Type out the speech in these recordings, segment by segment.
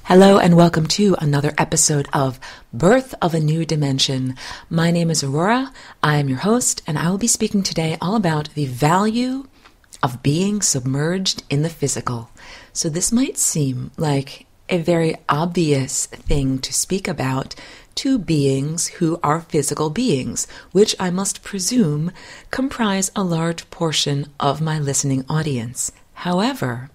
Hello and welcome to another episode of Birth of a New Dimension. My name is Aurora, I am your host, and I will be speaking today all about the value of being submerged in the physical. So this might seem like a very obvious thing to speak about to beings who are physical beings, which I must presume comprise a large portion of my listening audience. However,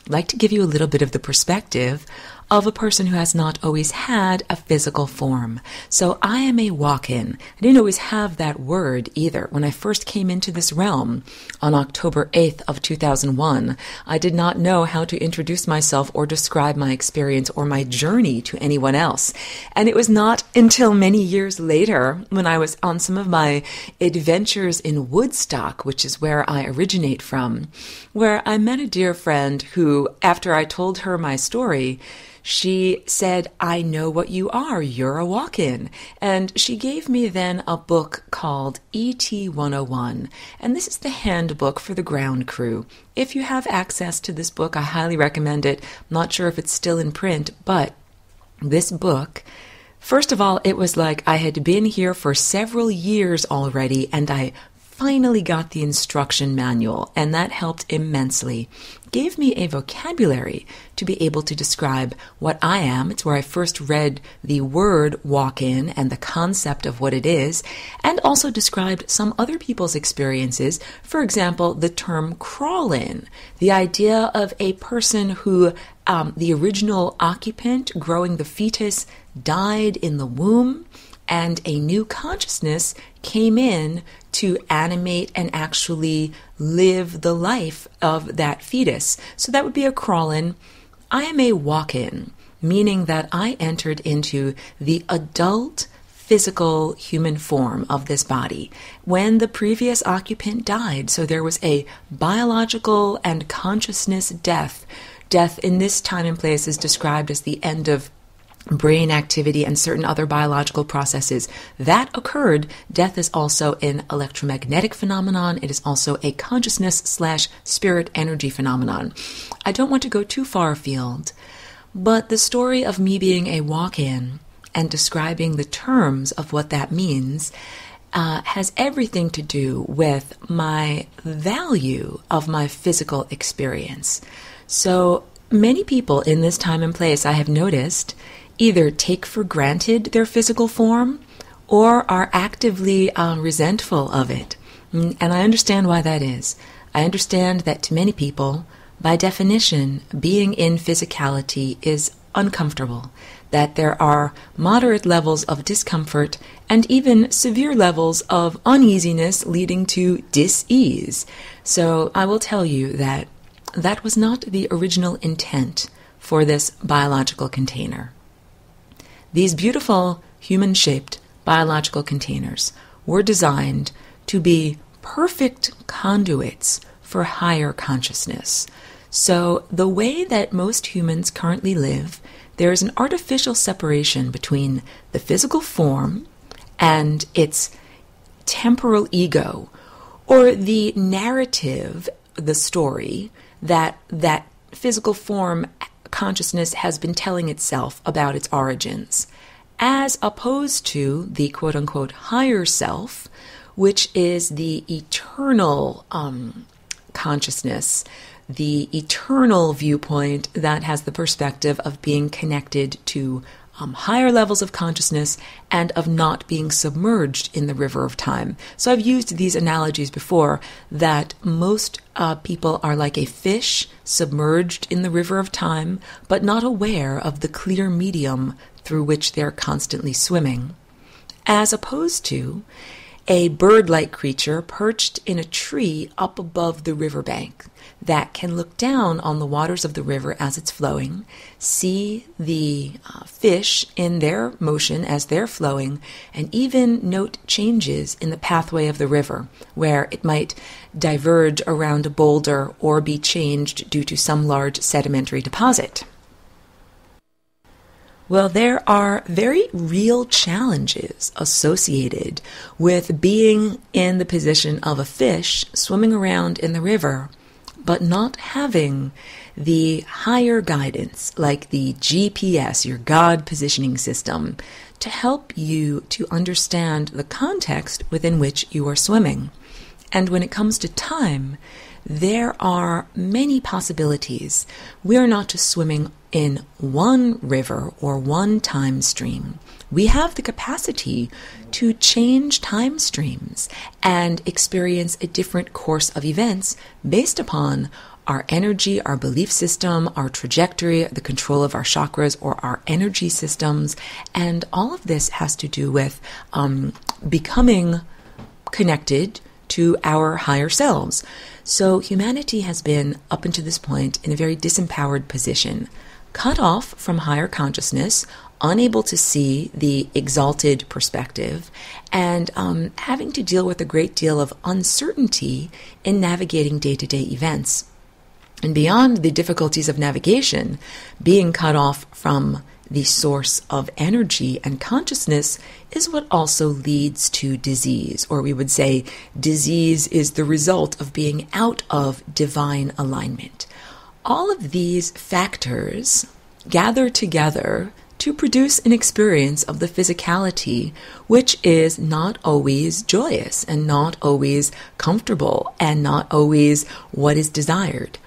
I'd like to give you a little bit of the perspective of a person who has not always had a physical form. So I am a walk-in. I didn't always have that word either. When I first came into this realm on October 8th of 2001, I did not know how to introduce myself or describe my experience or my journey to anyone else. And it was not until many years later when I was on some of my adventures in Woodstock, which is where I originate from, where I met a dear friend who, after I told her my story, she said, "I know what you are. You're a walk-in." And she gave me then a book called ET 101. And this is the handbook for the ground crew. If you have access to this book, I highly recommend it. I'm not sure if it's still in print, but this book, first of all, it was like I had been here for several years already, and I finally got the instruction manual, and that helped immensely. Gave me a vocabulary to be able to describe what I am. It's where I first read the word walk-in and the concept of what it is, and also described some other people's experiences. For example, the term crawl-in, the idea of a person who, the original occupant growing the fetus, died in the womb, and a new consciousness came in to animate and actually live the life of that fetus. So that would be a crawl-in. I am a walk-in, meaning that I entered into the adult physical human form of this body when the previous occupant died. So there was a biological and consciousness death. Death in this time and place is described as the end of brain activity and certain other biological processes. That occurred. Death is also an electromagnetic phenomenon. It is also a consciousness/spirit energy phenomenon. I don't want to go too far afield, but the story of me being a walk-in and describing the terms of what that means has everything to do with my value of my physical experience. So many people in this time and place, I have noticed, either take for granted their physical form or are actively resentful of it. And I understand why that is. I understand that to many people, by definition, being in physicality is uncomfortable, that there are moderate levels of discomfort and even severe levels of uneasiness leading to dis-ease. So I will tell you that that was not the original intent for this biological container. These beautiful human-shaped biological containers were designed to be perfect conduits for higher consciousness. So the way that most humans currently live, there is an artificial separation between the physical form and its temporal ego, or the narrative, the story, that physical form consciousness has been telling itself about its origins, as opposed to the quote-unquote higher self, which is the eternal consciousness, the eternal viewpoint that has the perspective of being connected to higher levels of consciousness and of not being submerged in the river of time. So I've used these analogies before, that most people are like a fish submerged in the river of time, but not aware of the clear medium through which they're constantly swimming, as opposed to a bird-like creature perched in a tree up above the riverbank that can look down on the waters of the river as it's flowing, see the fish in their motion as they're flowing, and even note changes in the pathway of the river, where it might diverge around a boulder or be changed due to some large sedimentary deposit. Well, there are very real challenges associated with being in the position of a fish swimming around in the river, but not having the higher guidance, like the GPS, your God positioning system, to help you to understand the context within which you are swimming. And when it comes to time, there are many possibilities. We are not just swimming in one river or one time stream. We have the capacity to change time streams and experience a different course of events based upon our energy, our belief system, our trajectory, the control of our chakras or our energy systems. And all of this has to do with becoming connected to our higher selves. So humanity has been, up until this point, in a very disempowered position, cut off from higher consciousness, unable to see the exalted perspective, and having to deal with a great deal of uncertainty in navigating day-to-day events. And beyond the difficulties of navigation, being cut off from the source of energy and consciousness is what also leads to disease, or we would say disease is the result of being out of divine alignment. All of these factors gather together to produce an experience of the physicality, which is not always joyous and not always comfortable and not always what is desired.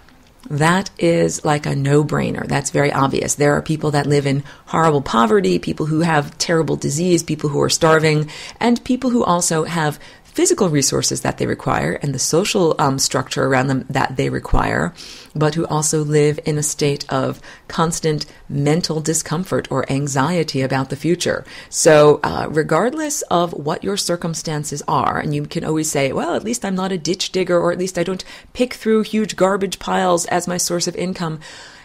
That is like a no-brainer. That's very obvious. There are people that live in horrible poverty, people who have terrible disease, people who are starving, and people who also have physical resources that they require and the social structure around them that they require, but who also live in a state of constant mental discomfort or anxiety about the future. So regardless of what your circumstances are, and you can always say, well, at least I'm not a ditch digger, or at least I don't pick through huge garbage piles as my source of income.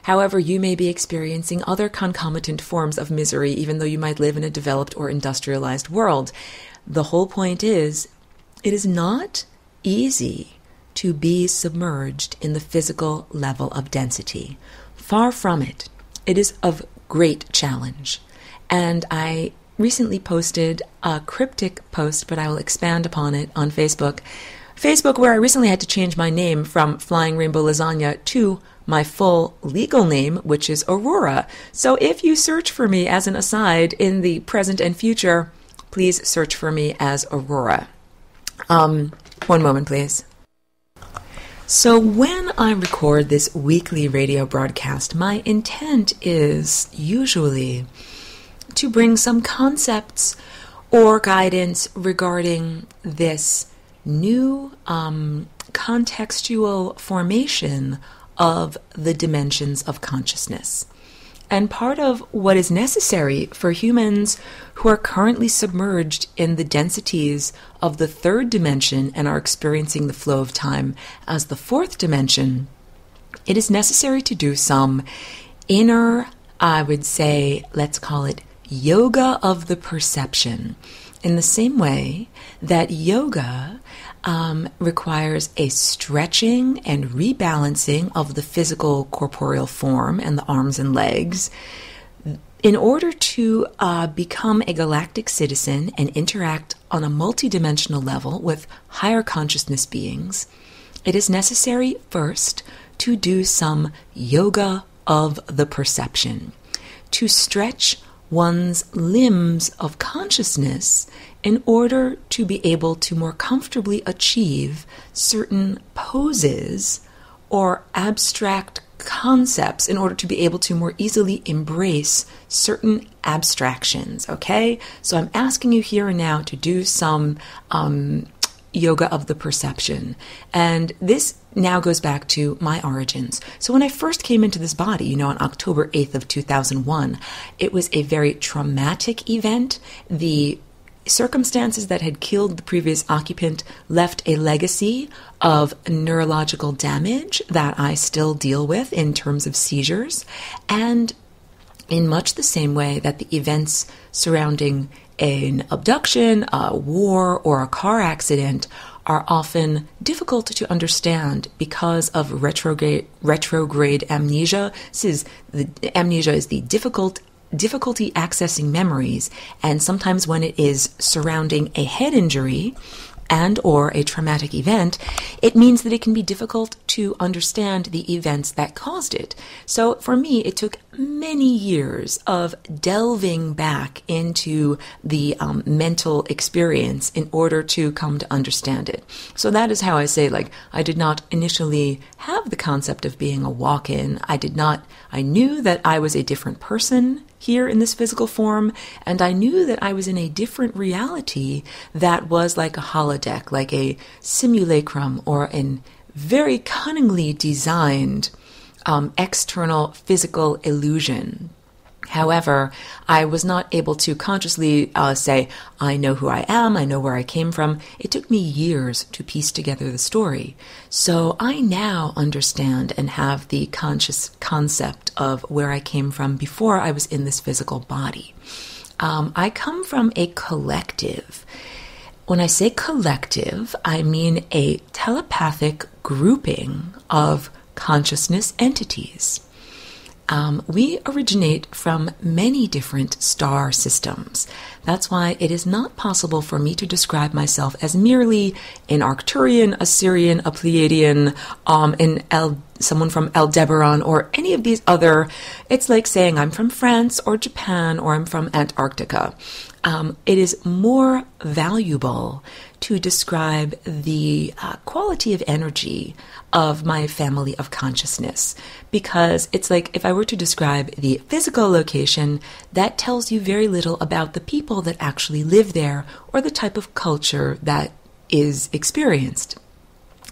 However, you may be experiencing other concomitant forms of misery, even though you might live in a developed or industrialized world. The whole point is, it is not easy to be submerged in the physical level of density. Far from it. It is of great challenge. And I recently posted a cryptic post, but I will expand upon it on Facebook. Facebook, where I recently had to change my name from Flying Rainbow Lasagna to my full legal name, which is Aurora. So if you search for me as an aside in the present and future, please search for me as Aurora. One moment, please. So when I record this weekly radio broadcast, my intent is usually to bring some concepts or guidance regarding this new contextual formation of the dimensions of consciousness. And part of what is necessary for humans who are currently submerged in the densities of the third dimension and are experiencing the flow of time as the fourth dimension, it is necessary to do some inner, I would say, let's call it yoga of the perception. In the same way that yoga requires a stretching and rebalancing of the physical corporeal form and the arms and legs in order to become a galactic citizen and interact on a multidimensional level with higher consciousness beings. It is necessary first to do some yoga of the perception, to stretch one's limbs of consciousness in order to be able to more comfortably achieve certain poses or abstract concepts, in order to be able to more easily embrace certain abstractions, okay? So I'm asking you here and now to do some yoga of the perception. And this now goes back to my origins. So when I first came into this body, on October 8th of 2001, it was a very traumatic event. The circumstances that had killed the previous occupant left a legacy of neurological damage that I still deal with in terms of seizures. And in much the same way that the events surrounding an abduction, a war, or a car accident are often difficult to understand because of retrograde amnesia. Amnesia is the difficulty accessing memories, and sometimes when it is surrounding a head injury, and or a traumatic event, it means that it can be difficult to understand the events that caused it. So for me, it took many years of delving back into the mental experience in order to come to understand it. So that is how I say, like, I did not initially have the concept of being a walk-in. I knew that I was a different person here in this physical form, and I knew that I was in a different reality that was like a holodeck, like a simulacrum or an very cunningly designed external physical illusion. However, I was not able to consciously say, I know who I am, I know where I came from. It took me years to piece together the story. So I now understand and have the conscious concept of where I came from before I was in this physical body. I come from a collective. When I say collective, I mean a telepathic grouping of consciousness entities. We originate from many different star systems. That's why it is not possible for me to describe myself as merely an Arcturian, a Sirian, a Pleiadian, someone from Aldebaran, or any of these other. It's like saying I'm from France or Japan or I'm from Antarctica. It is more valuable to describe the quality of energy of my family of consciousness, because it's like if I were to describe the physical location, that tells you very little about the people that actually live there or the type of culture that is experienced.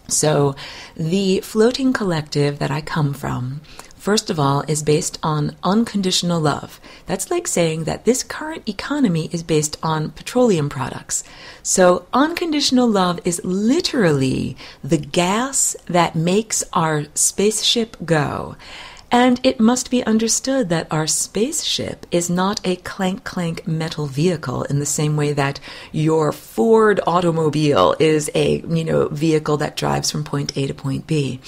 So the floating collective that I come from, first of all, is based on unconditional love. That's like saying that this current economy is based on petroleum products. So unconditional love is literally the gas that makes our spaceship go. And it must be understood that our spaceship is not a clank-clank metal vehicle in the same way that your Ford automobile is a, vehicle that drives from point A to point B.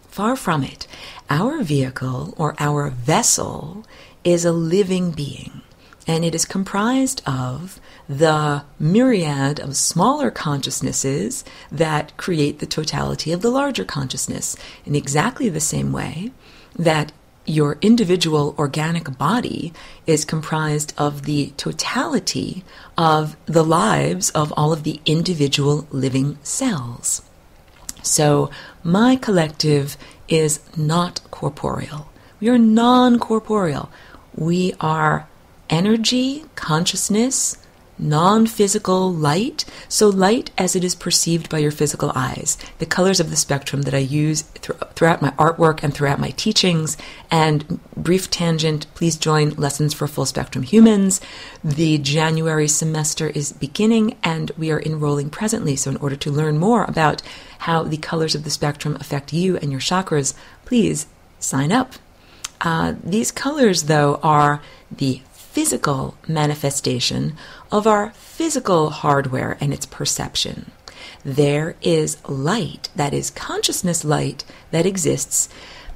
Far from it. Our vehicle, or our vessel, is a living being, and it is comprised of the myriad of smaller consciousnesses that create the totality of the larger consciousness, in exactly the same way that your individual organic body is comprised of the totality of the lives of all of the individual living cells. So my collective is not corporeal. We are non-corporeal. We are energy, consciousness, non-physical light. So light as it is perceived by your physical eyes. The colors of the spectrum that I use throughout my artwork and throughout my teachings. And brief tangent, please join Lessons for Full Spectrum Humans. The January semester is beginning and we are enrolling presently. So in order to learn more about how the colors of the spectrum affect you and your chakras, please sign up. These colors, though, are the physical manifestation of our physical hardware and its perception. There is light, that is consciousness light, that exists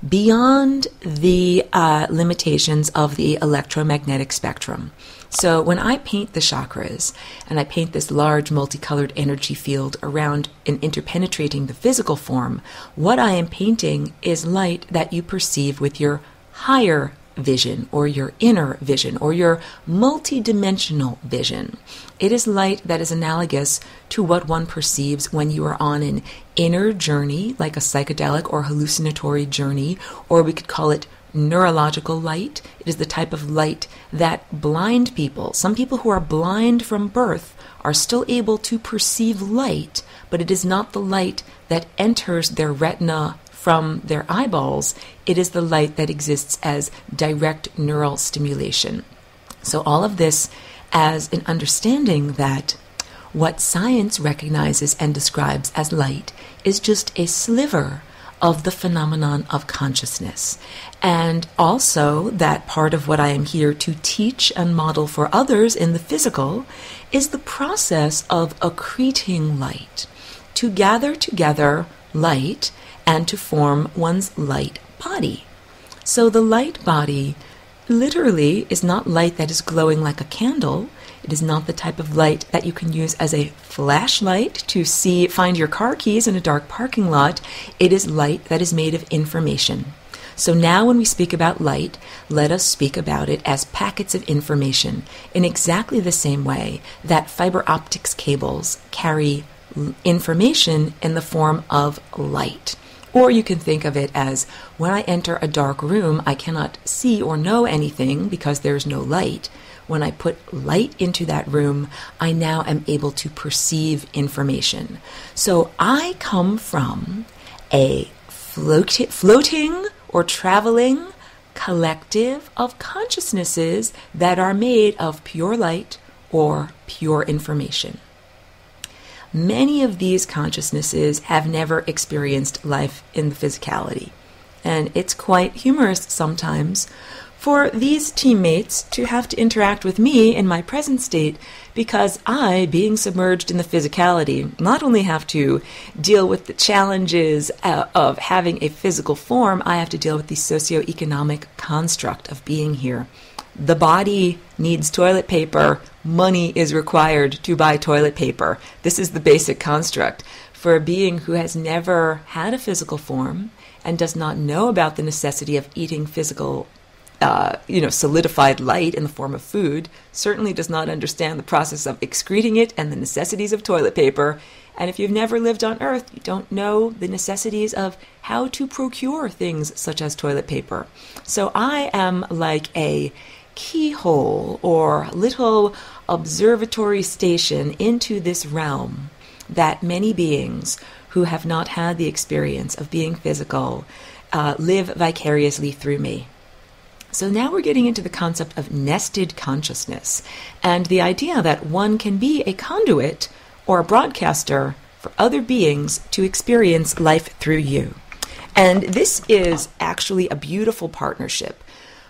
beyond the limitations of the electromagnetic spectrum. So when I paint the chakras, and I paint this large multicolored energy field around and interpenetrating the physical form, what I am painting is light that you perceive with your higher vision, or your inner vision, or your multidimensional vision. It is light that is analogous to what one perceives when you are on an inner journey, like a psychedelic or hallucinatory journey, or we could call it neurological light. It is the type of light that blind people, some people who are blind from birth, are still able to perceive light, but it is not the light that enters their retina from their eyeballs. It is the light that exists as direct neural stimulation. So all of this as an understanding that what science recognizes and describes as light is just a sliver of the phenomenon of consciousness. And also that part of what I am here to teach and model for others in the physical is the process of accreting light, to gather together light and to form one's light body. So the light body literally is not light that is glowing like a candle. It It is not the type of light that you can use as a flashlight to find your car keys in a dark parking lot. It is light that is made of information. So now when we speak about light, let us speak about it as packets of information in exactly the same way that fiber optics cables carry information in the form of light. Or you can think of it as when I enter a dark room, I cannot see or know anything because there is no light. When I put light into that room, I now am able to perceive information. So I come from a floating or traveling collective of consciousnesses that are made of pure light or pure information. Many of these consciousnesses have never experienced life in the physicality, and it's quite humorous sometimes for these teammates to have to interact with me in my present state, because I, being submerged in the physicality, not only have to deal with the challenges of having a physical form, I have to deal with the socioeconomic construct of being here. The body needs toilet paper. Money is required to buy toilet paper. This is the basic construct. For a being who has never had a physical form and does not know about the necessity of eating physical solidified light in the form of food, certainly does not understand the process of excreting it and the necessities of toilet paper. And if you've never lived on Earth, you don't know the necessities of how to procure things such as toilet paper. So I am like a keyhole or little observatory station into this realm that many beings who have not had the experience of being physical live vicariously through me. So now we're getting into the concept of nested consciousness and the idea that one can be a conduit or a broadcaster for other beings to experience life through you. And this is actually a beautiful partnership,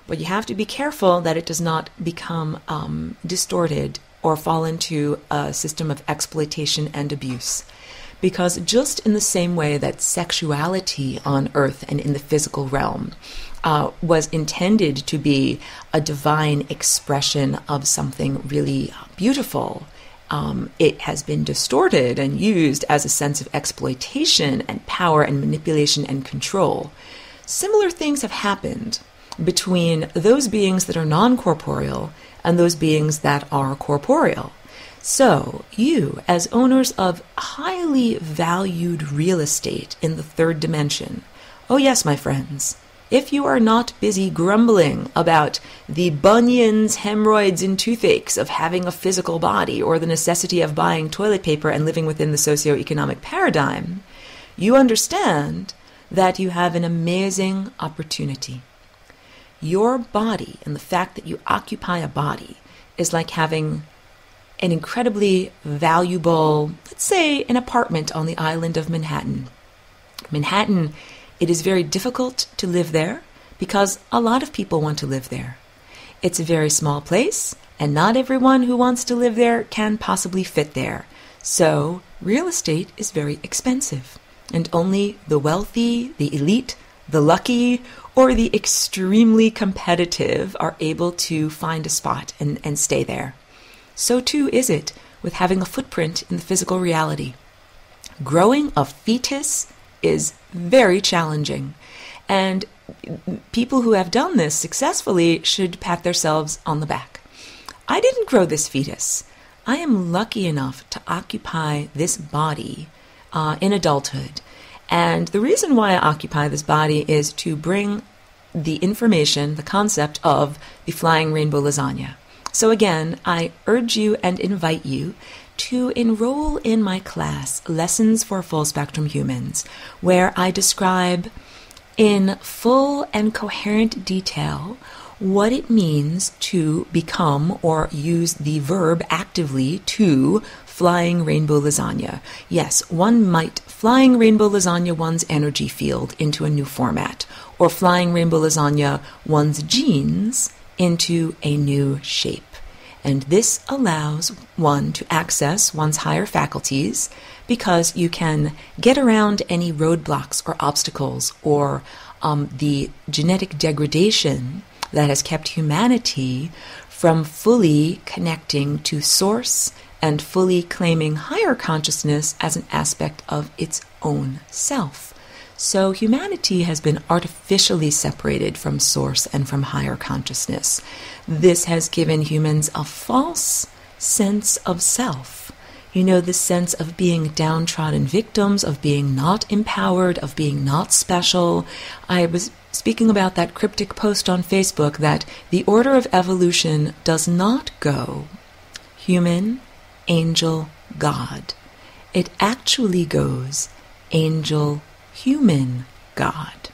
but you have to be careful that it does not become distorted or fall into a system of exploitation and abuse. Because just in the same way that sexuality on Earth and in the physical realm was intended to be a divine expression of something really beautiful, it has been distorted and used as a sense of exploitation and power and manipulation and control. Similar things have happened between those beings that are non-corporeal and those beings that are corporeal. So, you, as owners of highly valued real estate in the third dimension, oh yes, my friends, if you are not busy grumbling about the bunions, hemorrhoids, and toothaches of having a physical body or the necessity of buying toilet paper and living within the socioeconomic paradigm, you understand that you have an amazing opportunity. Your body and the fact that you occupy a body is like having an incredibly valuable, let's say, an apartment on the island of Manhattan. Manhattan, it is very difficult to live there because a lot of people want to live there. It's a very small place, and not everyone who wants to live there can possibly fit there. So, real estate is very expensive, and only the wealthy, the elite, the lucky, or the extremely competitive are able to find a spot and stay there. So too is it with having a footprint in the physical reality. Growing a fetus is very challenging, and people who have done this successfully should pat themselves on the back. I didn't grow this fetus. I am lucky enough to occupy this body in adulthood. And the reason why I occupy this body is to bring the information, the concept of the flying rainbow lasagna. So again, I urge you and invite you to enroll in my class, Lessons for Full Spectrum Humans, where I describe in full and coherent detail what it means to become or use the verb actively to flying rainbow lasagna. Yes, one might flying rainbow lasagna one's energy field into a new format, or flying rainbow lasagna one's genes into a new shape. And this allows one to access one's higher faculties because you can get around any roadblocks or obstacles or the genetic degradation that has kept humanity from fully connecting to source and fully claiming higher consciousness as an aspect of its own self. So humanity has been artificially separated from source and from higher consciousness. This has given humans a false sense of self. You know, the sense of being downtrodden victims, of being not empowered, of being not special. I was speaking about that cryptic post on Facebook that the order of evolution does not go human, angel, God. It actually goes angel, human, God.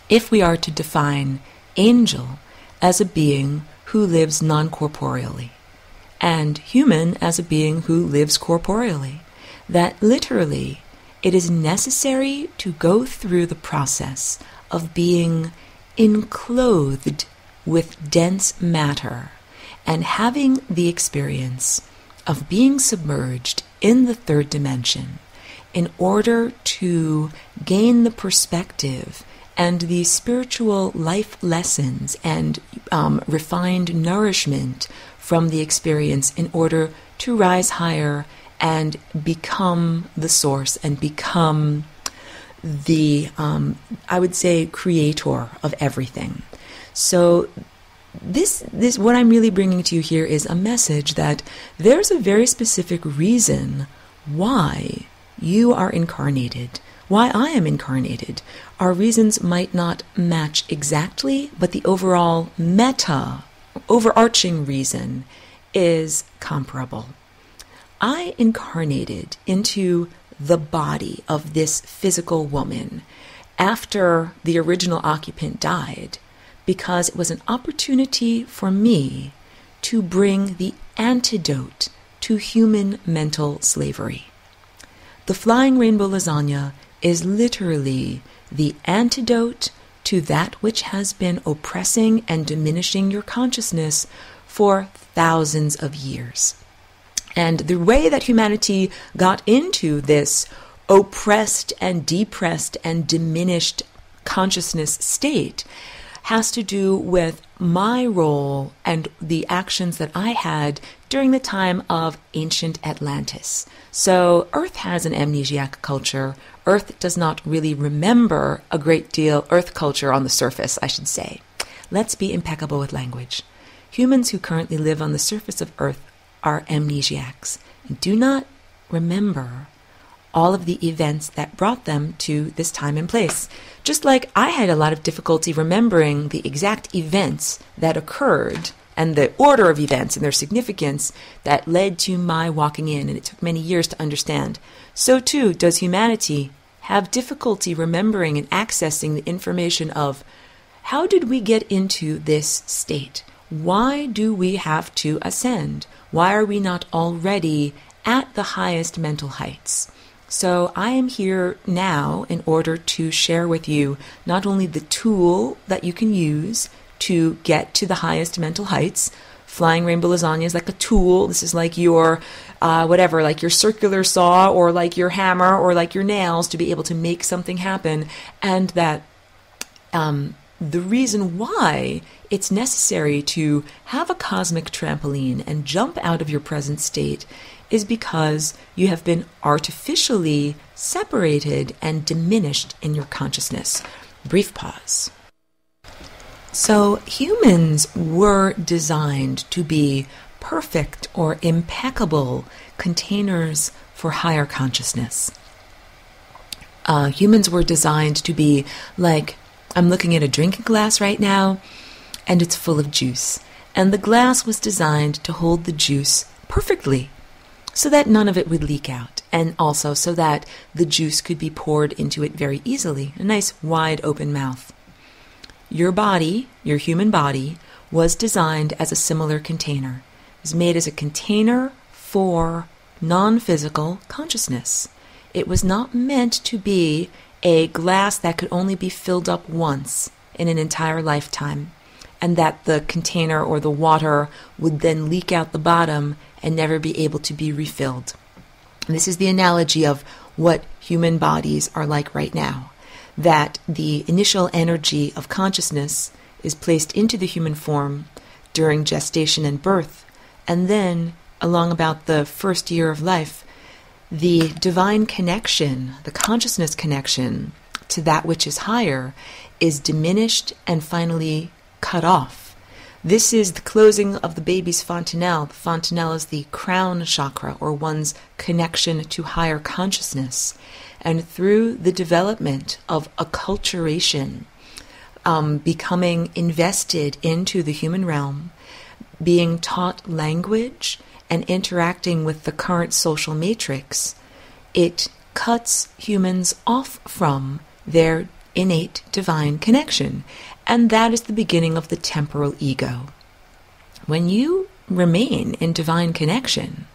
If we are to define angel as a being who lives non-corporeally, and human as a being who lives corporeally, that literally it is necessary to go through the process of being enclosed with dense matter and having the experience of being submerged in the third dimension in order to gain the perspective and the spiritual life lessons and refined nourishment from the experience in order to rise higher and become the source and become the, I would say, creator of everything. So this what I'm really bringing to you here is a message that there's a very specific reason why you are incarnated, why I am incarnated. Our reasons might not match exactly, but the overall overarching reason is comparable. I incarnated into the body of this physical woman after the original occupant died because it was an opportunity for me to bring the antidote to human mental slavery. The Flying Rainbow Lasagna is literally the antidote to that which has been oppressing and diminishing your consciousness for thousands of years. And the way that humanity got into this oppressed and depressed and diminished consciousness state has to do with my role and the actions that I had during the time of ancient Atlantis. So Earth has an amnesiac culture. Earth does not really remember a great deal, Earth culture on the surface, I should say. Let's be impeccable with language. Humans who currently live on the surface of Earth are amnesiacs and do not remember all of the events that brought them to this time and place. Just like I had a lot of difficulty remembering the exact events that occurred and the order of events and their significance that led to my walking in, and it took many years to understand. So too does humanity have difficulty remembering and accessing the information of how did we get into this state? Why do we have to ascend? Why are we not already at the highest mental heights? So I am here now in order to share with you not only the tool that you can use to get to the highest mental heights. Flying Rainbow Lasagna is like a tool. This is like your, like your circular saw or like your hammer or like your nails to be able to make something happen. And that the reason why it's necessary to have a cosmic trampoline and jump out of your present state is because you have been artificially separated and diminished in your consciousness. Brief pause. So humans were designed to be perfect or impeccable containers for higher consciousness. Humans were designed to be like, I'm looking at a drinking glass right now, and it's full of juice. And the glass was designed to hold the juice perfectly, so that none of it would leak out, and also so that the juice could be poured into it very easily, a nice wide open mouth. Your body, your human body, was designed as a similar container. It was made as a container for non-physical consciousness. It was not meant to be a glass that could only be filled up once in an entire lifetime, and that the container or the water would then leak out the bottom and never be able to be refilled. And this is the analogy of what human bodies are like right now, that the initial energy of consciousness is placed into the human form during gestation and birth, and then along about the first year of life, the divine connection, the consciousness connection to that which is higher is diminished and finally cut off. This is the closing of the baby's fontanelle. The fontanelle is the crown chakra, or one's connection to higher consciousness. And through the development of acculturation, becoming invested into the human realm, being taught language, and interacting with the current social matrix, it cuts humans off from their innate divine connection. And that is the beginning of the temporal ego. When you remain in divine connection,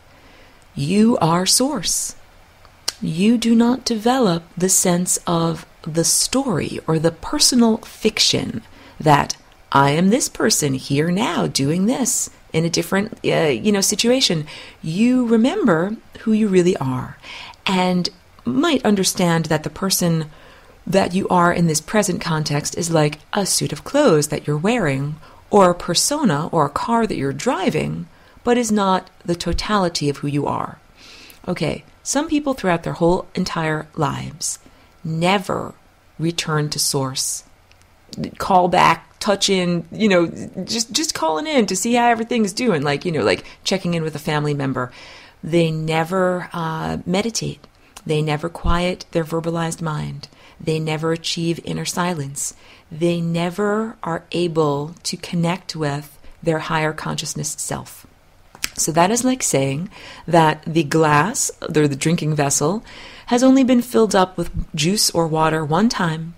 you are source. You do not develop the sense of the story or the personal fiction that I am this person here now doing this in a different situation. You remember who you really are and might understand that the person that you are in this present context is like a suit of clothes that you're wearing, or a persona or a car that you're driving, but is not the totality of who you are. Okay, some people throughout their whole entire lives never return to source. Call back, touch in, just calling in to see how everything's doing, like checking in with a family member. They never meditate. They never quiet their verbalized mind. They never achieve inner silence. They never are able to connect with their higher consciousness self. So that is like saying that the glass, or the drinking vessel, has only been filled up with juice or water one time.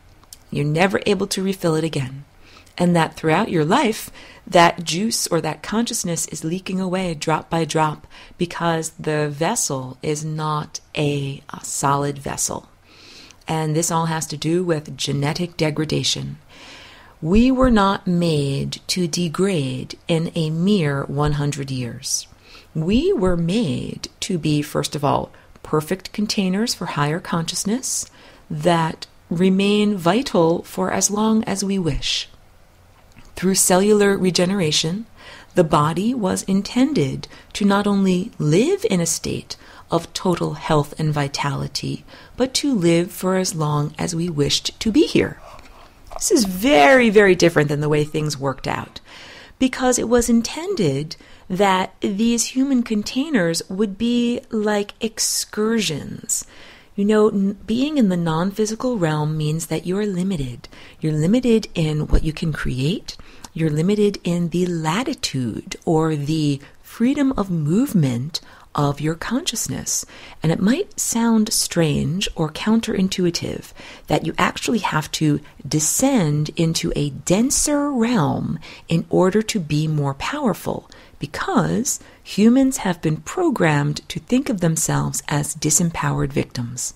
You're never able to refill it again. And that throughout your life, that juice or that consciousness is leaking away drop by drop because the vessel is not a solid vessel. And this all has to do with genetic degradation. We were not made to degrade in a mere 100 years. We were made to be, first of all, perfect containers for higher consciousness that remain vital for as long as we wish. Through cellular regeneration, the body was intended to not only live in a state of total health and vitality, but to live for as long as we wished to be here. This is very, very different than the way things worked out, because it was intended that these human containers would be like excursions. Being in the non-physical realm means that you're limited. You're limited in what you can create. You're limited in the latitude or the freedom of movement of your consciousness. And it might sound strange or counterintuitive that you actually have to descend into a denser realm in order to be more powerful, because humans have been programmed to think of themselves as disempowered victims.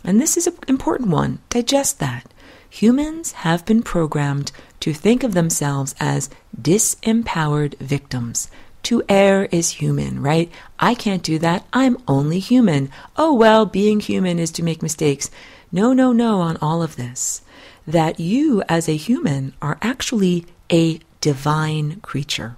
And this is an important one. Digest that. Humans have been programmed to think of themselves as disempowered victims. To err is human, right? I can't do that. I'm only human. Oh, well, being human is to make mistakes. No on all of this. That you as a human are actually a divine creature.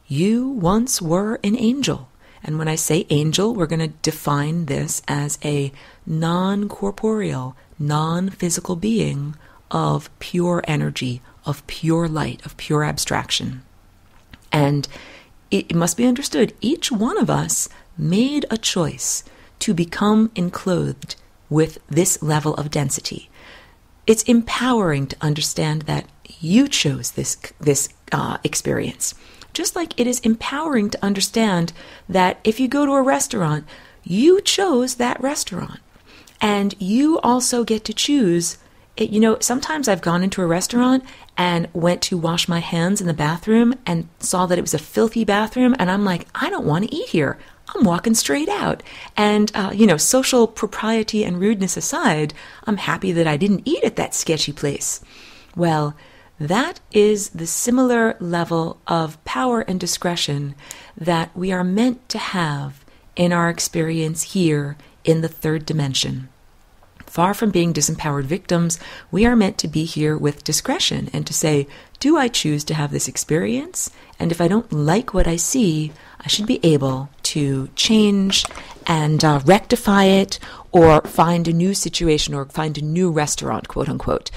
You once were an angel. And when I say angel, we're going to define this as a non-corporeal, non-physical being of pure energy, of pure light, of pure abstraction. And it must be understood, each one of us made a choice to become enclosed with this level of density. It's empowering to understand that you chose this experience. Just like it is empowering to understand that if you go to a restaurant, you chose that restaurant. And you also get to choose. Sometimes I've gone into a restaurant and went to wash my hands in the bathroom and saw that it was a filthy bathroom, and I'm like, I don't want to eat here. I'm walking straight out. And, social propriety and rudeness aside, I'm happy that I didn't eat at that sketchy place. Well, that is the similar level of power and discretion that we are meant to have in our experience here in the third dimension. far from being disempowered victims, we are meant to be here with discretion and to say, do I choose to have this experience? And if I don't like what I see, I should be able to change and rectify it, or find a new situation, or find a new restaurant, quote unquote.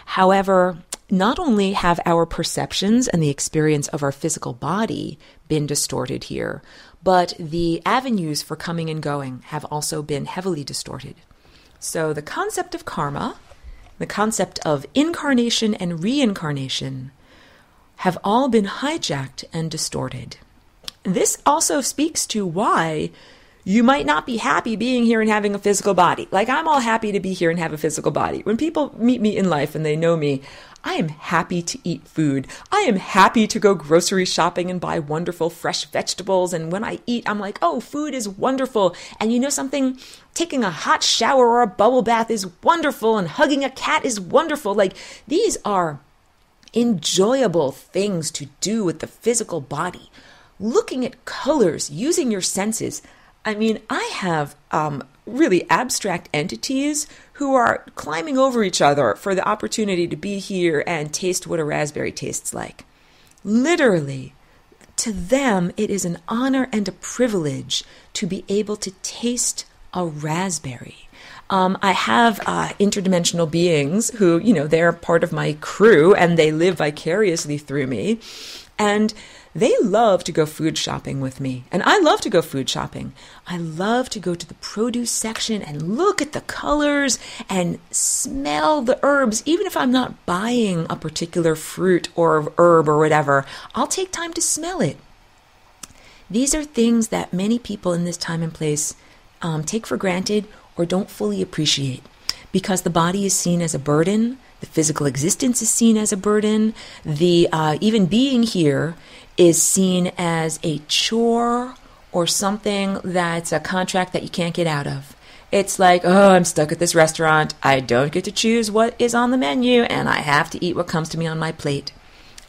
However, not only have our perceptions and the experience of our physical body been distorted here, but the avenues for coming and going have also been heavily distorted. So the concept of karma, the concept of incarnation and reincarnation have all been hijacked and distorted. This also speaks to why you might not be happy being here and having a physical body. Like, I'm all happy to be here and have a physical body. When people meet me in life and they know me, I am happy to eat food. I am happy to go grocery shopping and buy wonderful fresh vegetables. And when I eat, I'm like, oh, food is wonderful. And you know something? Taking a hot shower or a bubble bath is wonderful. And hugging a cat is wonderful. Like, these are enjoyable things to do with the physical body. Looking at colors, using your senses. I mean, I have really abstract entities who are climbing over each other for the opportunity to be here and taste what a raspberry tastes like. Literally, to them, it is an honor and a privilege to be able to taste a raspberry. I have interdimensional beings who, they're part of my crew and they live vicariously through me. And they love to go food shopping with me. And I love to go food shopping. I love to go to the produce section and look at the colors and smell the herbs. Even if I'm not buying a particular fruit or herb or whatever, I'll take time to smell it. These are things that many people in this time and place take for granted or don't fully appreciate, because the body is seen as a burden. The physical existence is seen as a burden. The even being here is seen as a chore or something that's a contract that you can't get out of. It's like, oh, I'm stuck at this restaurant. I don't get to choose what is on the menu, and I have to eat what comes to me on my plate.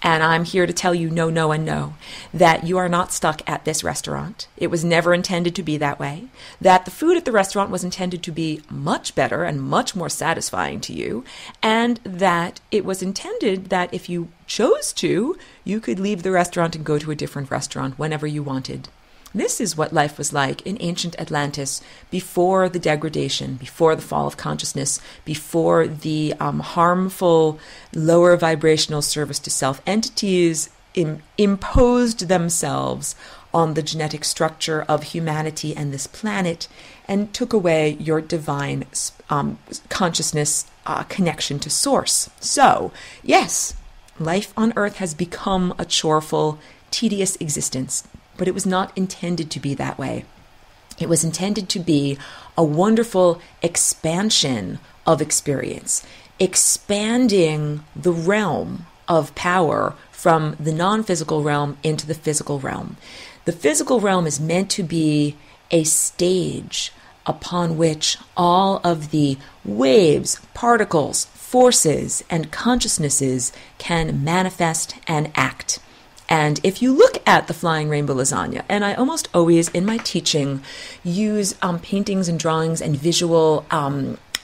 And I'm here to tell you no, no, and no, that you are not stuck at this restaurant. It was never intended to be that way. That the food at the restaurant was intended to be much better and much more satisfying to you. And that it was intended that if you chose to, you could leave the restaurant and go to a different restaurant whenever you wanted. This is what life was like in ancient Atlantis before the degradation, before the fall of consciousness, before the harmful lower vibrational service to self entities imposed themselves on the genetic structure of humanity and this planet and took away your divine consciousness connection to source. So, yes, life on Earth has become a choreful, tedious existence. But it was not intended to be that way. It was intended to be a wonderful expansion of experience, expanding the realm of power from the non-physical realm into the physical realm. The physical realm is meant to be a stage upon which all of the waves, particles, forces, and consciousnesses can manifest and act. And if you look at the Flying Rainbow Lasagna, and I almost always in my teaching use paintings and drawings and visual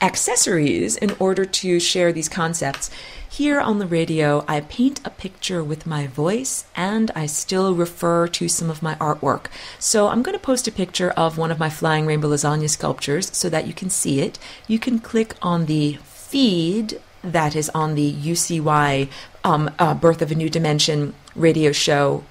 accessories in order to share these concepts. Here on the radio, I paint a picture with my voice and I still refer to some of my artwork. So I'm going to post a picture of one of my Flying Rainbow Lasagna sculptures so that you can see it. You can click on the feed that is on the UCY Birth of a New Dimension radio show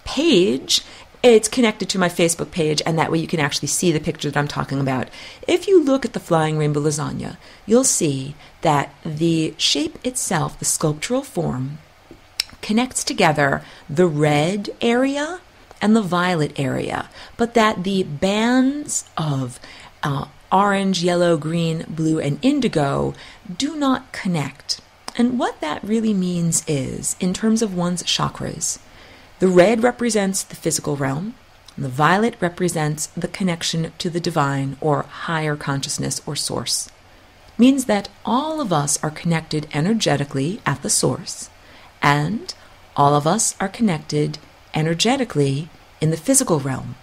page. It's connected to my Facebook page, and that way you can actually see the picture that I'm talking about. If you look at the Flying Rainbow Lasagna, you'll see that the shape itself, the sculptural form, connects together the red area and the violet area, but that the bands of orange, yellow, green, blue, and indigo do not connect. And what that really means is, in terms of one's chakras, the red represents the physical realm, and the violet represents the connection to the divine or higher consciousness or source. It means that all of us are connected energetically at the source, and all of us are connected energetically in the physical realm.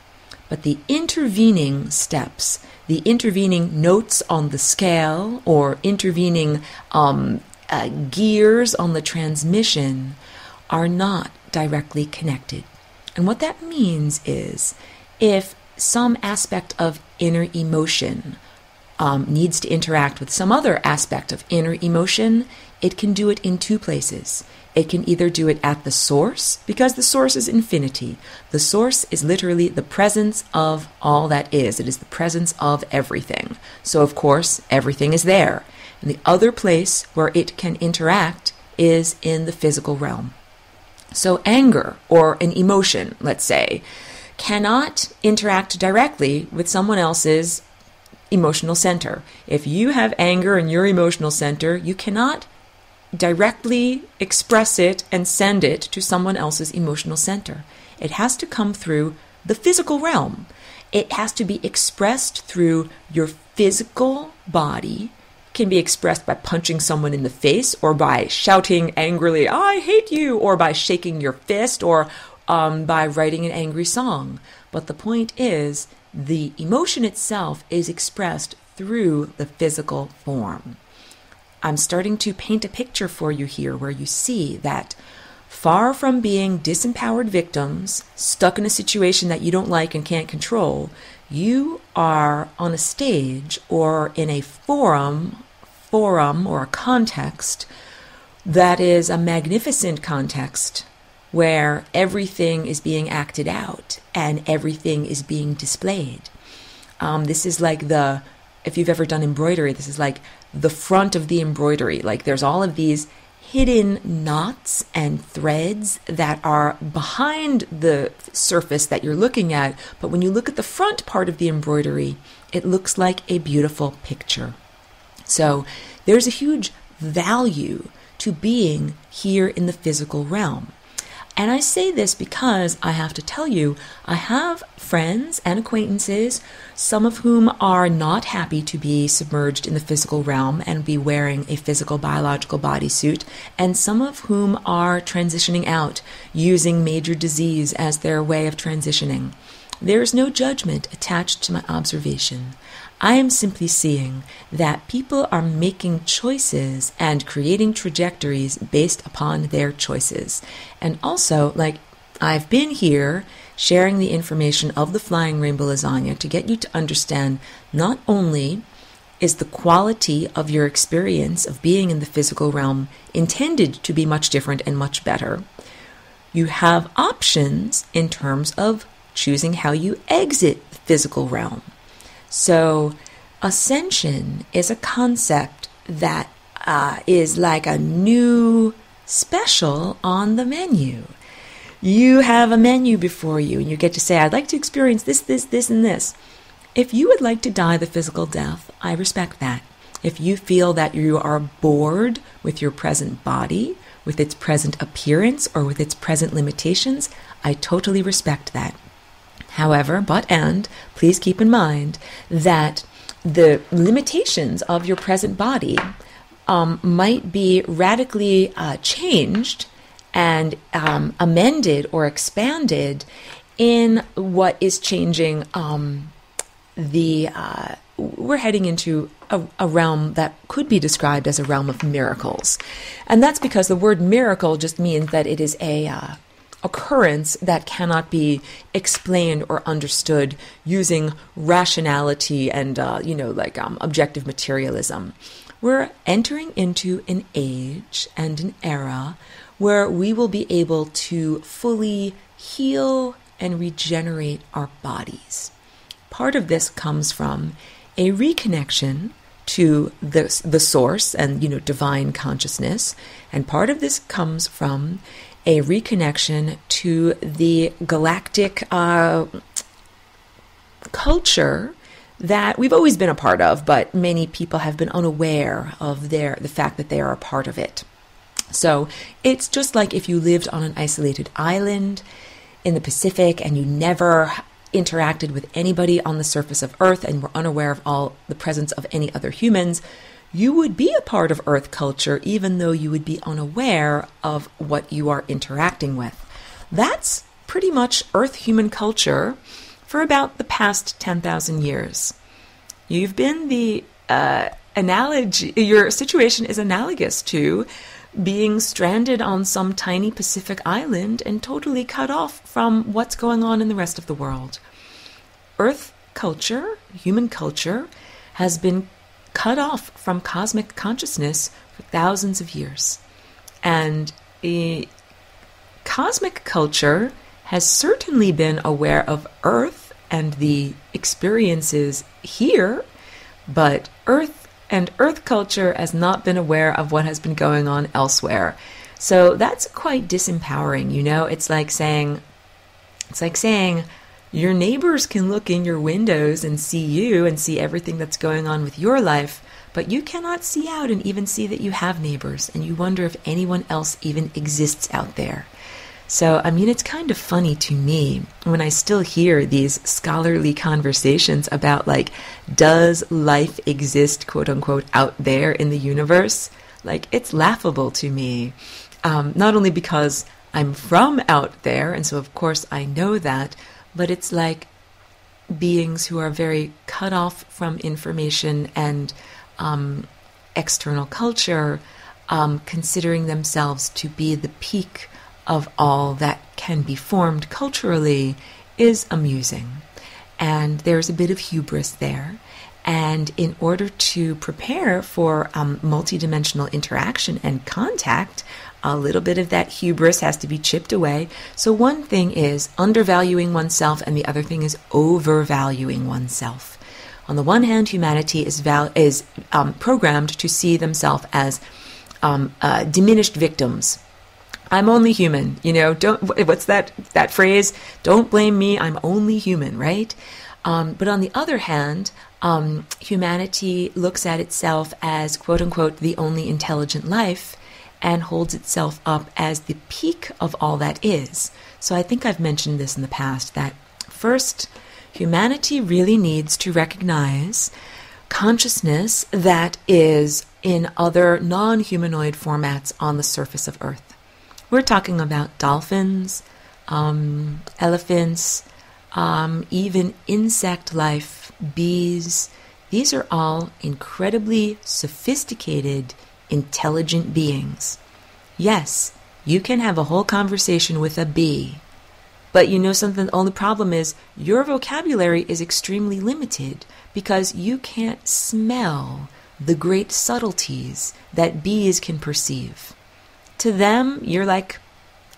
but the intervening steps, the intervening notes on the scale or intervening gears on the transmission are not directly connected. And what that means is if some aspect of inner emotion needs to interact with some other aspect of inner emotion, it can do it in two places. It can either do it at the source, because the source is infinity. The source is literally the presence of all that is. It is the presence of everything. So, of course, everything is there. And the other place where it can interact is in the physical realm. So anger, or an emotion, let's say, cannot interact directly with someone else's emotional center. If you have anger in your emotional center, you cannot directly express it and send it to someone else's emotional center. It has to come through the physical realm. It has to be expressed through your physical body. It can be expressed by punching someone in the face, or by shouting angrily, "I hate you," or by shaking your fist, or by writing an angry song. But the point is, the emotion itself is expressed through the physical form. I'm starting to paint a picture for you here where you see that far from being disempowered victims, stuck in a situation that you don't like and can't control, you are on a stage or in a forum or a context that is a magnificent context where everything is being acted out and everything is being displayed. This is like if you've ever done embroidery, this is like the front of the embroidery. Like there's all of these hidden knots and threads that are behind the surface that you're looking at. But when you look at the front part of the embroidery, it looks like a beautiful picture. So there's a huge value to being here in the physical realm. And I say this because I have to tell you, I have friends and acquaintances, some of whom are not happy to be submerged in the physical realm and be wearing a physical biological bodysuit, and some of whom are transitioning out using major disease as their way of transitioning. There is no judgment attached to my observation. I am simply seeing that people are making choices and creating trajectories based upon their choices. And also, I've been here sharing the information of the Flying Rainbow Lasagna to get you to understand not only is the quality of your experience of being in the physical realm intended to be much different and much better, you have options in terms of choosing how you exit the physical realm. So ascension is a concept that is like a new special on the menu. You have a menu before you, and you get to say, I'd like to experience this, and this. If you would like to die the physical death, I respect that. If you feel that you are bored with your present body, with its present appearance, or with its present limitations, I totally respect that. However, please keep in mind that the limitations of your present body might be radically changed and amended or expanded in what is changing we're heading into a realm that could be described as a realm of miracles. And that's because the word miracle just means that it is a occurrence that cannot be explained or understood using rationality and objective materialism. We're entering into an age and an era where we will be able to fully heal and regenerate our bodies. Part of this comes from a reconnection to the source and divine consciousness, and part of this comes from a reconnection to the galactic culture that we've always been a part of, but many people have been unaware of the fact that they are a part of it. So it's just like if you lived on an isolated island in the Pacific and you never interacted with anybody on the surface of Earth and were unaware of all the presence of any other humans, you would be a part of Earth culture even though you would be unaware of what you are interacting with. That's pretty much Earth human culture for about the past 10,000 years. You've been the analogy, your situation is analogous to being stranded on some tiny Pacific island and totally cut off from what's going on in the rest of the world. Earth culture, human culture, has been cut off from cosmic consciousness for thousands of years. And cosmic culture has certainly been aware of Earth and the experiences here, but Earth culture has not been aware of what has been going on elsewhere. So that's quite disempowering, you know? It's like saying your neighbors can look in your windows and see you and see everything that's going on with your life, but you cannot see out and even see that you have neighbors, and you wonder if anyone else even exists out there. So, I mean, it's kind of funny to me when I still hear these scholarly conversations about, like, does life exist, quote unquote, out there in the universe? Like, it's laughable to me. Not only because I'm from out there, and so of course I know that, but it's like beings who are very cut off from information and external culture, considering themselves to be the peak of all that can be formed culturally, is amusing. And there's a bit of hubris there. And in order to prepare for multidimensional interaction and contact, a little bit of that hubris has to be chipped away. So one thing is undervaluing oneself, and the other thing is overvaluing oneself. On the one hand, humanity is programmed to see themselves as diminished victims. I'm only human, you know, what's that phrase? Don't blame me, I'm only human, right? But on the other hand, humanity looks at itself as, quote unquote, the only intelligent life, and holds itself up as the peak of all that is. So I think I've mentioned this in the past, that first, humanity really needs to recognize consciousness that is in other non-humanoid formats on the surface of Earth. We're talking about dolphins, elephants, even insect life, bees. These are all incredibly sophisticated, intelligent beings. Yes, you can have a whole conversation with a bee, but you know something, the only problem is your vocabulary is extremely limited because you can't smell the great subtleties that bees can perceive. To them, you're like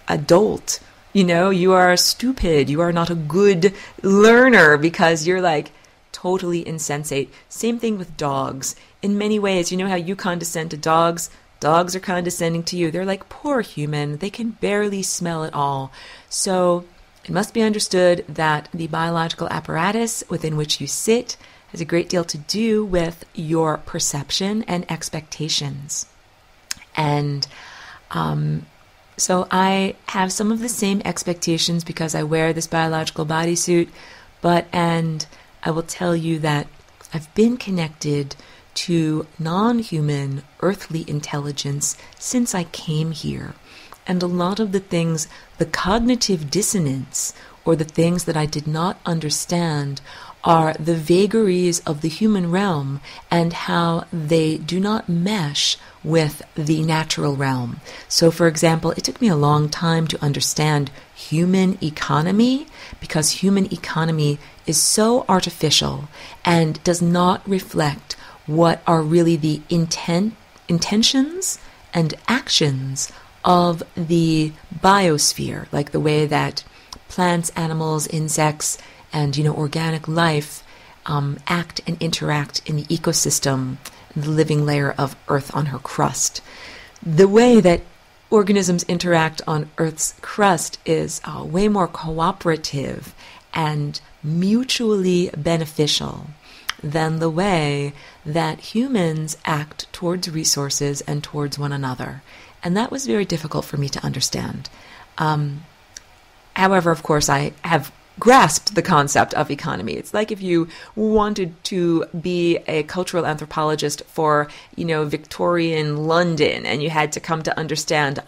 a dolt. You know, you are stupid. You are not a good learner because you're like totally insensate. Same thing with dogs. In many ways, you know how you condescend to dogs? Dogs are condescending to you. They're like, poor human. They can barely smell at all. So it must be understood that the biological apparatus within which you sit has a great deal to do with your perception and expectations. And so I have some of the same expectations because I wear this biological bodysuit, and I will tell you that I've been connected to non-human earthly intelligence since I came here. And a lot of the things, the cognitive dissonance, or the things that I did not understand, are the vagaries of the human realm and how they do not mesh with the natural realm. So, for example, it took me a long time to understand human economy because human economy is so artificial and does not reflect what are really the intentions and actions of the biosphere, like the way that plants, animals, insects, and, you know, organic life act and interact in the ecosystem, the living layer of Earth on her crust. The way that organisms interact on Earth's crust is way more cooperative and mutually beneficial than the way that humans act towards resources and towards one another. And that was very difficult for me to understand. However, of course, I have grasped the concept of economy. It's like if you wanted to be a cultural anthropologist for, Victorian London, and you had to come to understand,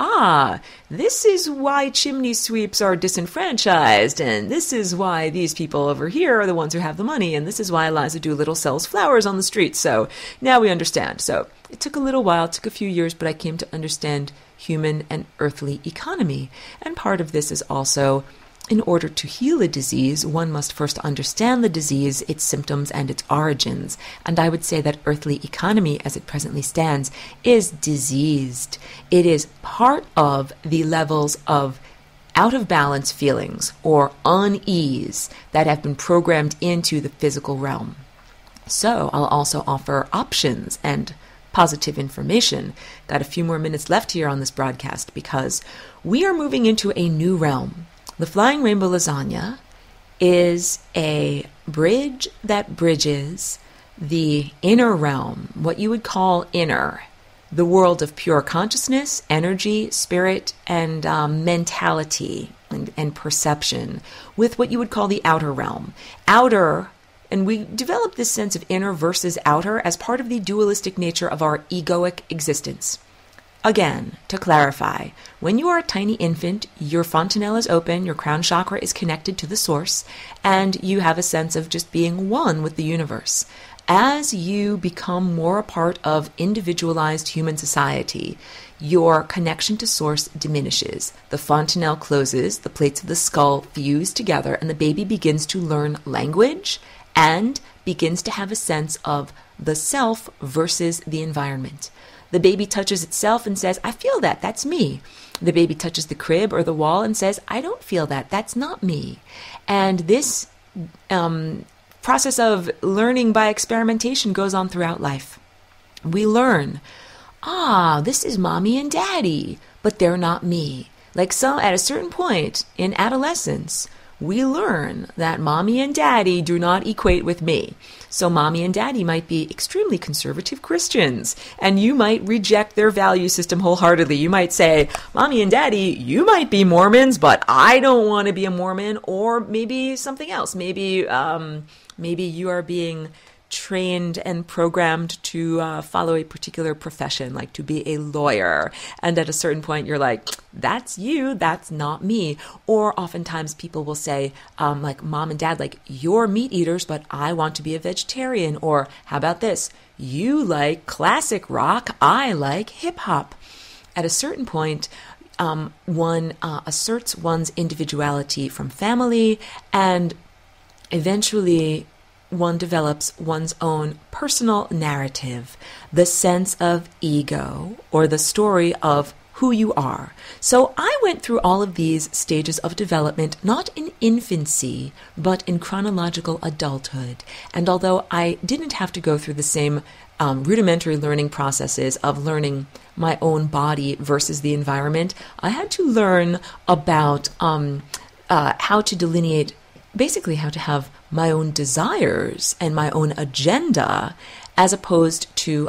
this is why chimney sweeps are disenfranchised, and this is why these people over here are the ones who have the money, and this is why Eliza Doolittle sells flowers on the street. So now we understand. So it took a little while, it took a few years, but I came to understand human and earthly economy. And part of this is also, in order to heal a disease, one must first understand the disease, its symptoms, and its origins. And I would say that earthly economy, as it presently stands, is diseased. It is part of the levels of out of balance feelings or unease that have been programmed into the physical realm. So I'll also offer options and positive information. Got a few more minutes left here on this broadcast because we are moving into a new realm. The Flying Rainbow Lasagna is a bridge that bridges the inner realm, what you would call inner, the world of pure consciousness, energy, spirit, and mentality and perception, with what you would call the outer realm. Outer, and we develop this sense of inner versus outer as part of the dualistic nature of our egoic existence. Again, to clarify, when you are a tiny infant, your fontanelle is open, your crown chakra is connected to the source, and you have a sense of just being one with the universe. As you become more a part of individualized human society, your connection to source diminishes. The fontanelle closes, the plates of the skull fuse together, and the baby begins to learn language and begins to have a sense of the self versus the environment. The baby touches itself and says, I feel that, that's me. The baby touches the crib or the wall and says, I don't feel that, that's not me. And this process of learning by experimentation goes on throughout life. We learn, this is mommy and daddy, but they're not me. At a certain point in adolescence, we learn that mommy and daddy do not equate with me. So mommy and daddy might be extremely conservative Christians, and you might reject their value system wholeheartedly. You might say, mommy and daddy, you might be Mormons, but I don't want to be a Mormon, or maybe something else. Maybe you are being trained and programmed to follow a particular profession, like to be a lawyer. And at a certain point, you're like, that's you, that's not me. Or oftentimes people will say, like mom and dad, you're meat eaters, but I want to be a vegetarian. Or how about this? You like classic rock, I like hip hop. At a certain point, one asserts one's individuality from family, and eventually one develops one's own personal narrative, the sense of ego, or the story of who you are. So I went through all of these stages of development, not in infancy, but in chronological adulthood. And although I didn't have to go through the same rudimentary learning processes of learning my own body versus the environment, I had to learn about how to delineate, basically how to have my own desires and my own agenda as opposed to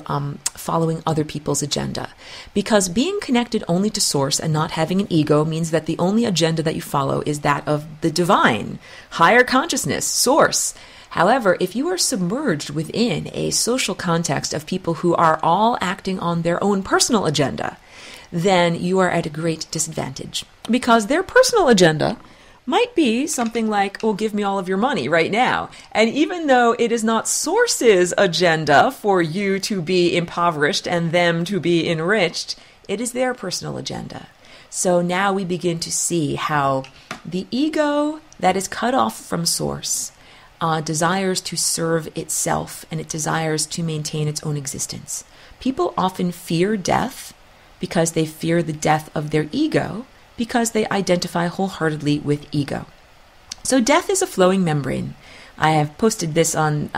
following other people's agenda. Because being connected only to source and not having an ego means that the only agenda that you follow is that of the divine, higher consciousness, source. However, if you are submerged within a social context of people who are all acting on their own personal agenda, then you are at a great disadvantage. Because their personal agenda might be something like, give me all of your money right now. And even though it is not source's agenda for you to be impoverished and them to be enriched, it is their personal agenda. So now we begin to see how the ego that is cut off from source desires to serve itself, and it desires to maintain its own existence. People often fear death because they fear the death of their ego, because they identify wholeheartedly with ego. So death is a flowing membrane. I have posted this on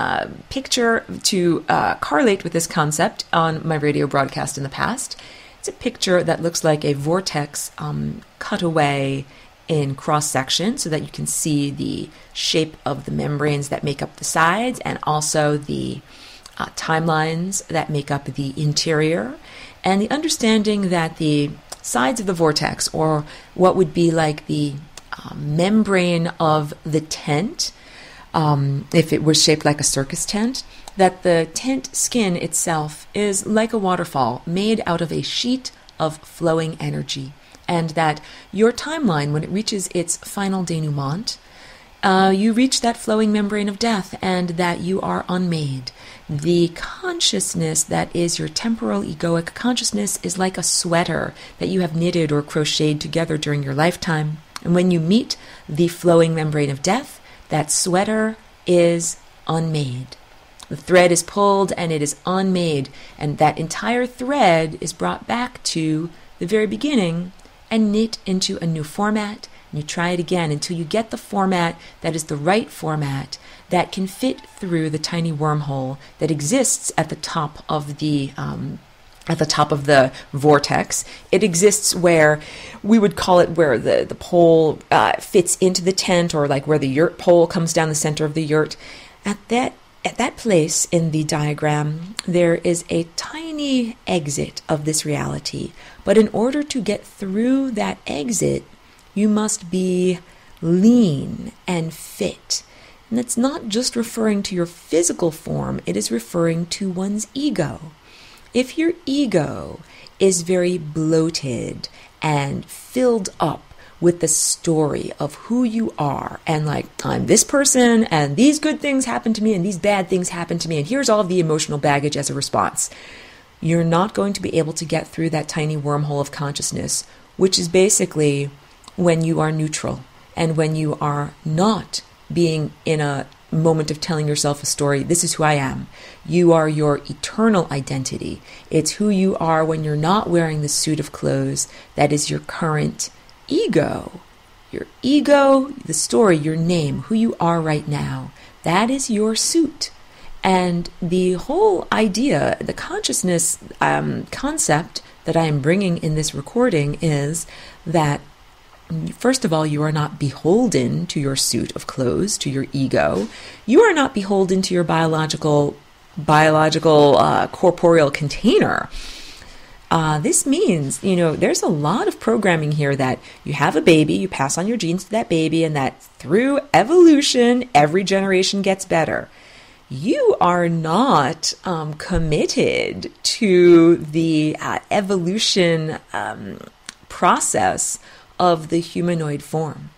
picture to correlate with this concept on my radio broadcast in the past. It's a picture that looks like a vortex cut away in cross-section so that you can see the shape of the membranes that make up the sides, and also the timelines that make up the interior, and the understanding that the sides of the vortex, or what would be like the membrane of the tent, if it was shaped like a circus tent, that the tent skin itself is like a waterfall made out of a sheet of flowing energy, and that your timeline, when it reaches its final denouement, you reach that flowing membrane of death, and that you are unmade. The consciousness that is your temporal egoic consciousness is like a sweater that you have knitted or crocheted together during your lifetime. And when you meet the flowing membrane of death, that sweater is unmade. The thread is pulled and it is unmade, and that entire thread is brought back to the very beginning and knit into a new format. And you try it again until you get the format that is the right format that can fit through the tiny wormhole that exists at the top of the vortex. It exists where we would call it where the pole fits into the tent, or like where the yurt pole comes down the center of the yurt. At that place in the diagram, there is a tiny exit of this reality. But in order to get through that exit, you must be lean and fit. And that's not just referring to your physical form, it is referring to one's ego. If your ego is very bloated and filled up with the story of who you are, and like, I'm this person, and these good things happen to me, and these bad things happen to me, and here's all of the emotional baggage as a response, you're not going to be able to get through that tiny wormhole of consciousness, which is basically when you are neutral, and when you are not being in a moment of telling yourself a story. This is who I am. You are your eternal identity. It's who you are when you're not wearing the suit of clothes that is your current ego. Your ego, the story, your name, who you are right now, that is your suit. And the whole idea, the consciousness concept that I am bringing in this recording is that, first of all, you are not beholden to your suit of clothes, to your ego. You are not beholden to your biological corporeal container. This means, there's a lot of programming here that you have a baby, you pass on your genes to that baby, and that through evolution, every generation gets better. You are not committed to the evolution process of the humanoid form.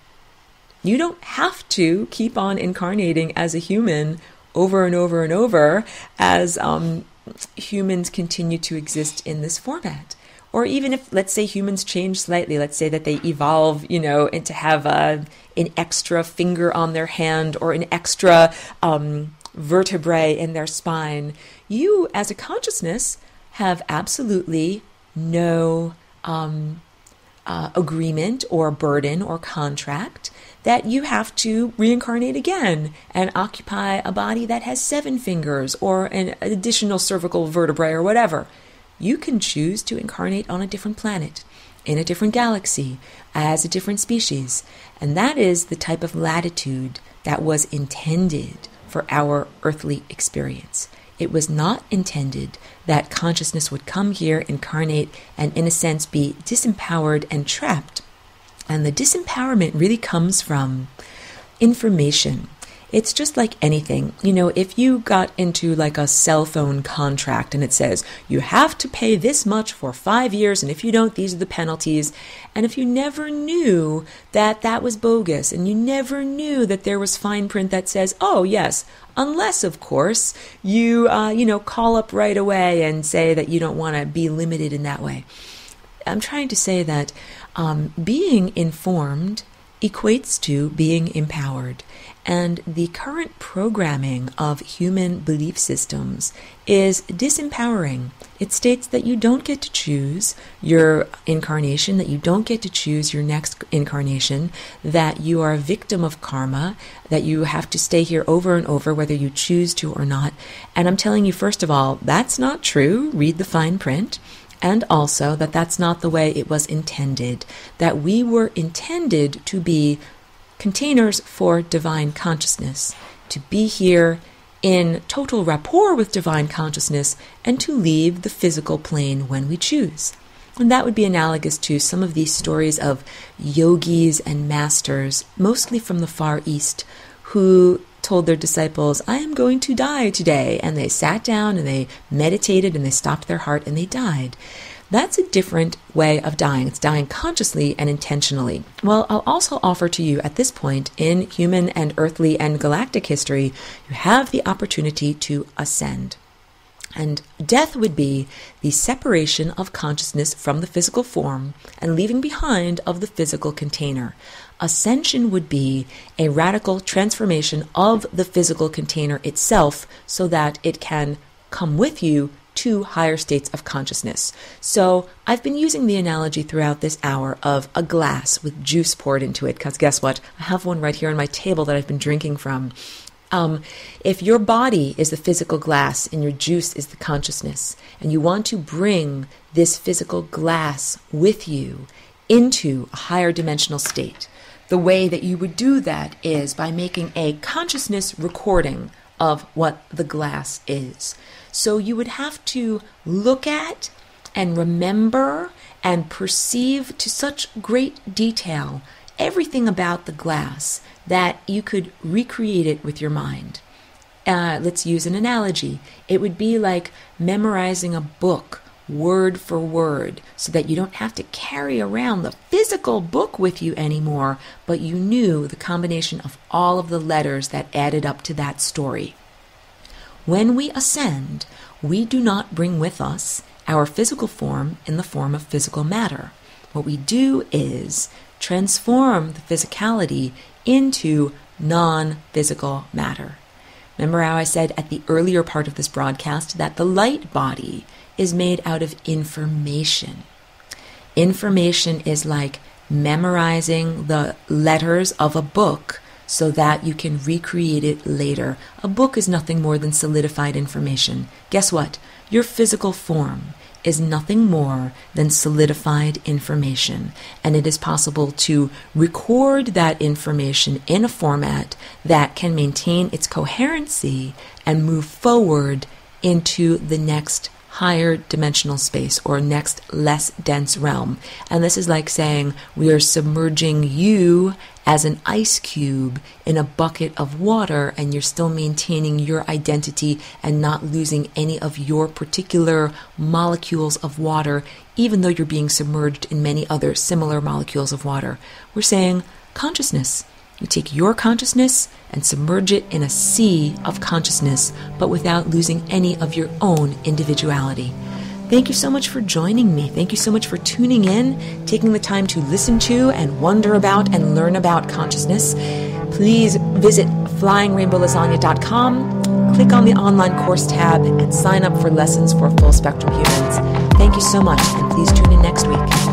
You don't have to keep on incarnating as a human over and over and over as humans continue to exist in this format. Or even if, let's say, humans change slightly, let's say that they evolve, and to have an extra finger on their hand or an extra vertebrae in their spine, you as a consciousness have absolutely no agreement or burden or contract that you have to reincarnate again and occupy a body that has 7 fingers or an additional cervical vertebrae or whatever. You can choose to incarnate on a different planet, in a different galaxy, as a different species. And that is the type of latitude that was intended for our earthly experience. It was not intended that consciousness would come here, incarnate, and in a sense be disempowered and trapped. And the disempowerment really comes from information. It's just like anything. If you got into like a cell phone contract and it says you have to pay this much for 5 years, and if you don't, these are the penalties. And if you never knew that that was bogus, and you never knew that there was fine print that says, oh yes, unless of course you call up right away and say that you don't want to be limited in that way. I'm trying to say that being informed equates to being empowered. And the current programming of human belief systems is disempowering. It states that you don't get to choose your incarnation, that you don't get to choose your next incarnation, that you are a victim of karma, that you have to stay here over and over whether you choose to or not. And I'm telling you, first of all, that's not true. Read the fine print. And also that that's not the way it was intended, that we were intended to be containers for divine consciousness, to be here in total rapport with divine consciousness, and to leave the physical plane when we choose. And that would be analogous to some of these stories of yogis and masters, mostly from the Far East, who told their disciples, I am going to die today. And they sat down and they meditated and they stopped their heart and they died. That's a different way of dying. It's dying consciously and intentionally. Well, I'll also offer to you at this point in human and earthly and galactic history, you have the opportunity to ascend. And death would be the separation of consciousness from the physical form and leaving behind of the physical container. Ascension would be a radical transformation of the physical container itself so that it can come with you to higher states of consciousness. So I've been using the analogy throughout this hour of a glass with juice poured into it, because guess what? I have one right here on my table that I've been drinking from. If your body is the physical glass and your juice is the consciousness, and you want to bring this physical glass with you into a higher dimensional state, the way that you would do that is by making a consciousness recording of what the glass is. So you would have to look at and remember and perceive to such great detail everything about the glass that you could recreate it with your mind. Let's use an analogy. It would be like memorizing a book word for word so that you don't have to carry around the physical book with you anymore, but you knew the combination of all of the letters that added up to that story. When we ascend, we do not bring with us our physical form in the form of physical matter. What we do is transform the physicality into non-physical matter. Remember how I said at the earlier part of this broadcast that the light body is made out of information. Information is like memorizing the letters of a book so that you can recreate it later. A book is nothing more than solidified information. Guess what? Your physical form is nothing more than solidified information, and it is possible to record that information in a format that can maintain its coherency and move forward into the next higher dimensional space or next less dense realm. And this is like saying we are submerging you as an ice cube in a bucket of water, and you're still maintaining your identity and not losing any of your particular molecules of water, even though you're being submerged in many other similar molecules of water. We're saying consciousness. You take your consciousness and submerge it in a sea of consciousness, but without losing any of your own individuality. Thank you so much for joining me. Thank you so much for tuning in, taking the time to listen to and wonder about and learn about consciousness. Please visit flyingrainbowlasagna.com, click on the online course tab, and sign up for lessons for full spectrum humans. Thank you so much, and please tune in next week.